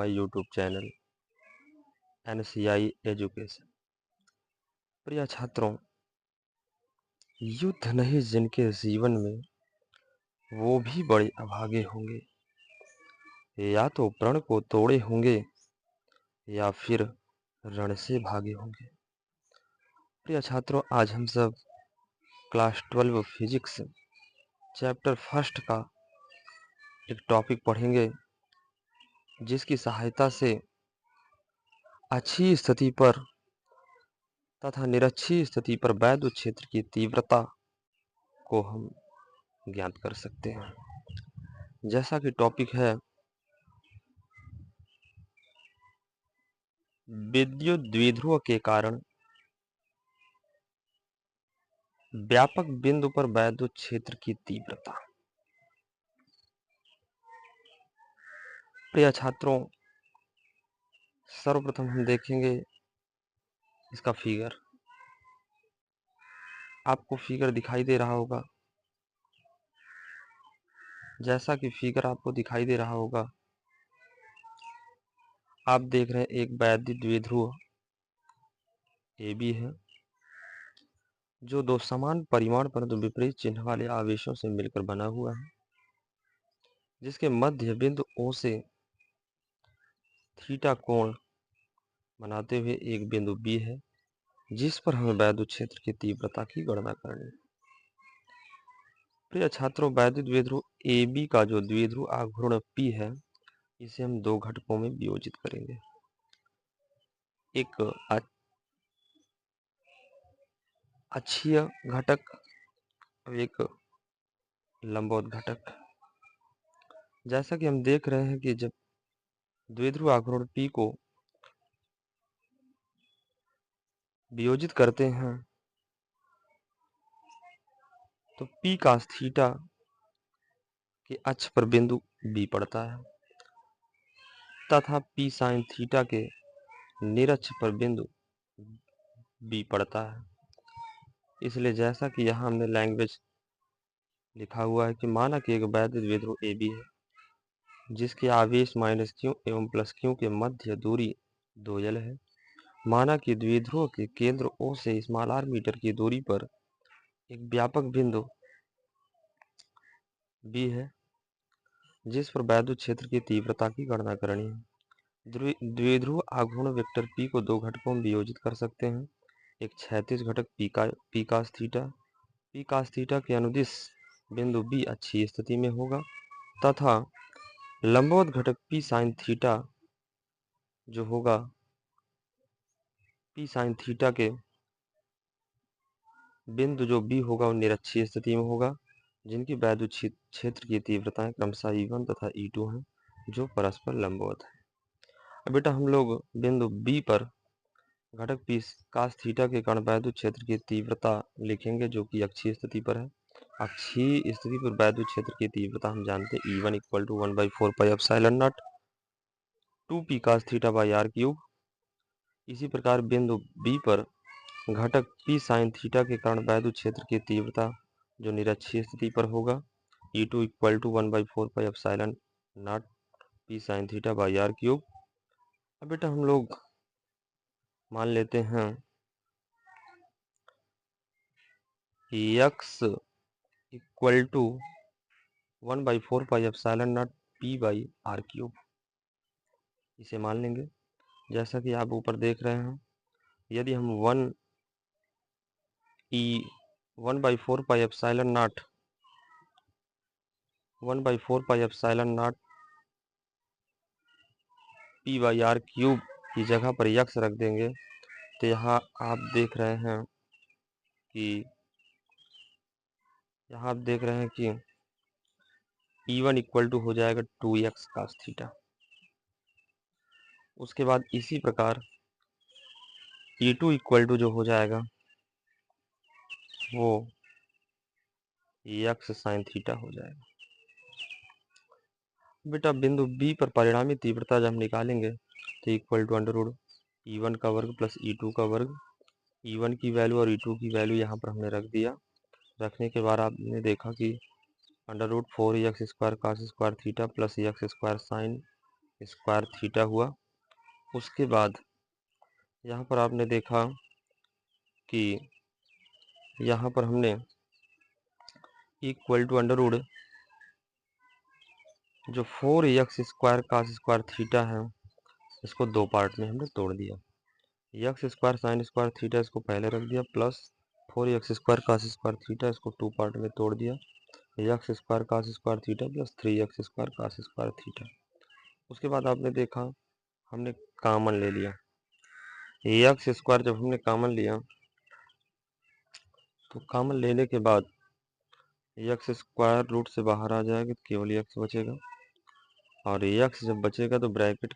My YouTube channel NCI education. प्रिय छात्रों, युद्ध नहीं जिनके जीवन में वो भी बड़े अभागे होंगे, या तो प्रण को तोड़े होंगे या फिर रण से भागे होंगे। प्रिय छात्रों, आज हम सब क्लास 12 फिजिक्स चैप्टर फर्स्ट का एक टॉपिक पढ़ेंगे, जिसकी सहायता से अच्छी स्थिति पर तथा निरक्षी स्थिति पर वैद्युत क्षेत्र की तीव्रता को हम ज्ञात कर सकते हैं। जैसा कि टॉपिक है विद्युत द्विध्रुव के कारण व्यापक बिंदु पर वैद्युत क्षेत्र की तीव्रता। प्रिय छात्रों, सर्वप्रथम हम देखेंगे इसका फिगर। आपको फिगर दिखाई दे रहा होगा। जैसा कि फिगर आपको दिखाई दे रहा होगा, आप देख रहे हैं एक वैद्युत द्विध्रुव AB है, जो दो समान परिमाण परंतु विपरीत चिन्ह वाले आवेशों से मिलकर बना हुआ है, जिसके मध्य बिंदु O से थीटा कोण बनाते हुए एक बिंदु B है, जिस पर हमें वैद्युत क्षेत्र की तीव्रता की गणना करनी है। प्रिय छात्रों, वैद्युत द्विध्रुव AB का जो द्विध्रुव आघूर्ण P है, इसे हम दो घटकों में वियोजित करेंगे। एक अक्षीय घटक और एक लंबवत घटक। जैसा कि हम देख रहे हैं कि जब द्विध्रुव आघूर्ण P को वियोजित करते हैं तो P cos थीटा के अक्ष पर बिंदु B पड़ता है तथा P sin थीटा के निरक्ष पर बिंदु B पड़ता है। इसलिए जैसा कि यहाँ हमने लैंग्वेज लिखा हुआ है कि माना कि एक वैद्युत द्विध्रुव AB है, जिसके आवेश -q एवं +q के मध्य दूरी 2L है। माना कि द्विध्रुव के केंद्र O से r मीटर की दूरी पर एक व्यापक बिंदु B है, जिस पर वैद्युत क्षेत्र की तीव्रता की गणना करनी है। द्विध्रुव आघूर्ण वेक्टर P को दो घटकों में वियोजित कर सकते हैं। एक क्षैतिज घटक P cos थीटा के अनुदिश बिंदु B अक्षीय स्थिति में होगा तथा लंबवत घटक P sin थीटा जो होगा P sin थीटा के बिंदु जो B होगा वो निरक्षीय स्थिति में होगा, जिनकी वैद्युत क्षेत्र की तीव्रताएं क्रमशः E1 तथा E2 हैं, जो परस्पर लंबवत है। अब बेटा हम लोग बिंदु B पर घटक P cos थीटा के कारण वैद्युत क्षेत्र की तीव्रता लिखेंगे, जो कि अक्षीय स्थिति पर है। अक्षीय स्थिति पर वैद्युत क्षेत्र की तीव्रता हम जानते हैं E1 = 1/4 pi epsilon not 2P cos theta by r cube. इसी प्रकार बिंदु B पर घटक P sin थीटा के कारण वैद्युत क्षेत्र की तीव्रता जो निरक्षीय स्थिति पर होगा E2 = 1/4 pi epsilon not P sin theta by r cube. अब बेटा हम लोग मान लेते हैं x = 1/4 pi epsilon not P by r cube. इसे मान लेंगे। जैसा कि आप ऊपर देख रहे हैं, यदि हम 1/4 pi epsilon not 1/4 pi epsilon not P by r cube की जगह पर x रख देंगे तो यहाँ आप देख रहे हैं कि E1 = हो जाएगा 2x cos थीटा। उसके बाद इसी प्रकार E2 = जो हो जाएगा वो x sin थीटा हो जाएगा। बेटा बिंदु B पर परिणामी तीव्रता जब हम निकालेंगे तो = E1 का वर्ग प्लस E2 का वर्ग। E1 की वैल्यू और E2 की वैल्यू यहाँ पर हमने रख दिया। रखने के बाद आपने देखा कि √4x² cos² theta plus x² sin square theta हुआ। उसके बाद यहाँ पर आपने देखा कि यहाँ पर हमने इक्वल टू अंडर रूट जो 4x square cos square theta है इसको दो पार्ट में हमने तोड़ दिया। X square sine square theta इसको पहले रख दिया, plus 4x square cos square theta इसको टू पार्ट में तोड़ दिया। X square cos square theta plus 3x square cos square theta. उसके बाद आपने देखा हमने कॉमन ले लिया। एक्स स्क्वायर जब हमने कॉमन लिया तो कॉमन लेने के बाद एक्स स्क्वायर रूट से बाहर आ जाएगा तो केवल एक्स बचेगा, और एक्स जब बचेगा तो ब्रैकेट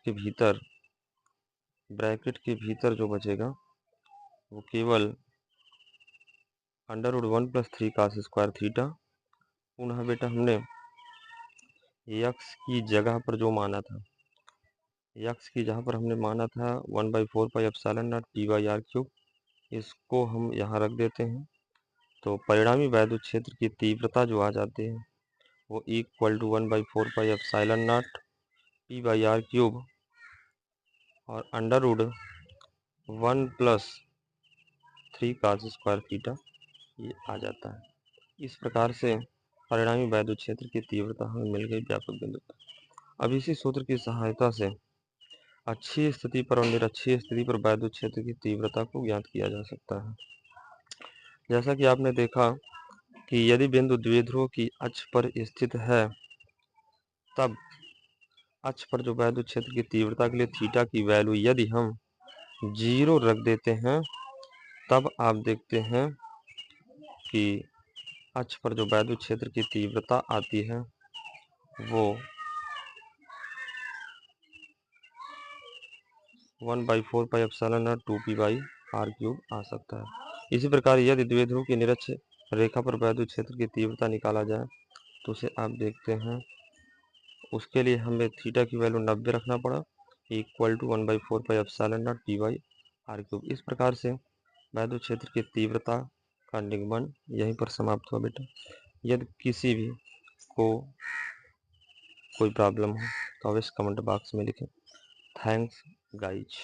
के भीतर जो बचेगा वो केवल under root 1+3 cos square theta. पुनः बेटा हमने एक्स की जगह पर जो माना था, एक्स की जगह पर हमने माना था 1/4 पाई एप्सिलॉन नॉट P/r³, इसको हम यहाँ रख देते हैं। तो परिणामी वैद्युत क्षेत्र की तीव्रता जो आ जाती है वो equal to 1/4 pi epsilon nought P/r³ और under root 1+3 cos square theta ये आ जाता है। इस प्रकार से परिणामी वैद्युत क्षेत्र की तीव्रता हमें मिल गई व्यापक बिंदु पर। अब इसी सूत्र की सहायता से अच्छी स्थिति पर और निरक्षीय स्थिति पर वैद्युत क्षेत्र की तीव्रता को ज्ञात किया जा सकता है। जैसा कि आपने देखा कि यदि बिंदु द्विध्रुव की अक्ष पर स्थित है तब अक्ष पर जो वैद्युत क्षेत्र की तीव्रता के लिए थीटा की वैल्यू यदि हम 0 रख देते हैं तब आप देखते हैं कि अक्ष पर जो वैद्युत क्षेत्र की तीव्रता आती है वो 1/4 पाई एप्सिलॉन नॉट 2P/r³ आ सकता है। इसी प्रकार यदि द्विध्रुव की निरक्ष रेखा पर वैद्युत क्षेत्र की तीव्रता निकाला जाए तो उसे आप देखते हैं, उसके लिए हमें थीटा की वैल्यू 90 रखना पड़ा, equal to 1/4 pi epsilon nought P/r³। इस प्रकार से वैद्युत क्षेत्र की तीव्रता का निगमन यहीं पर समाप्त हुआ बेटा। यदि किसी भी को कोई प्रॉब्लम हो तो अवश्य कमेंट बॉक्स में लिखें। Thanks guys.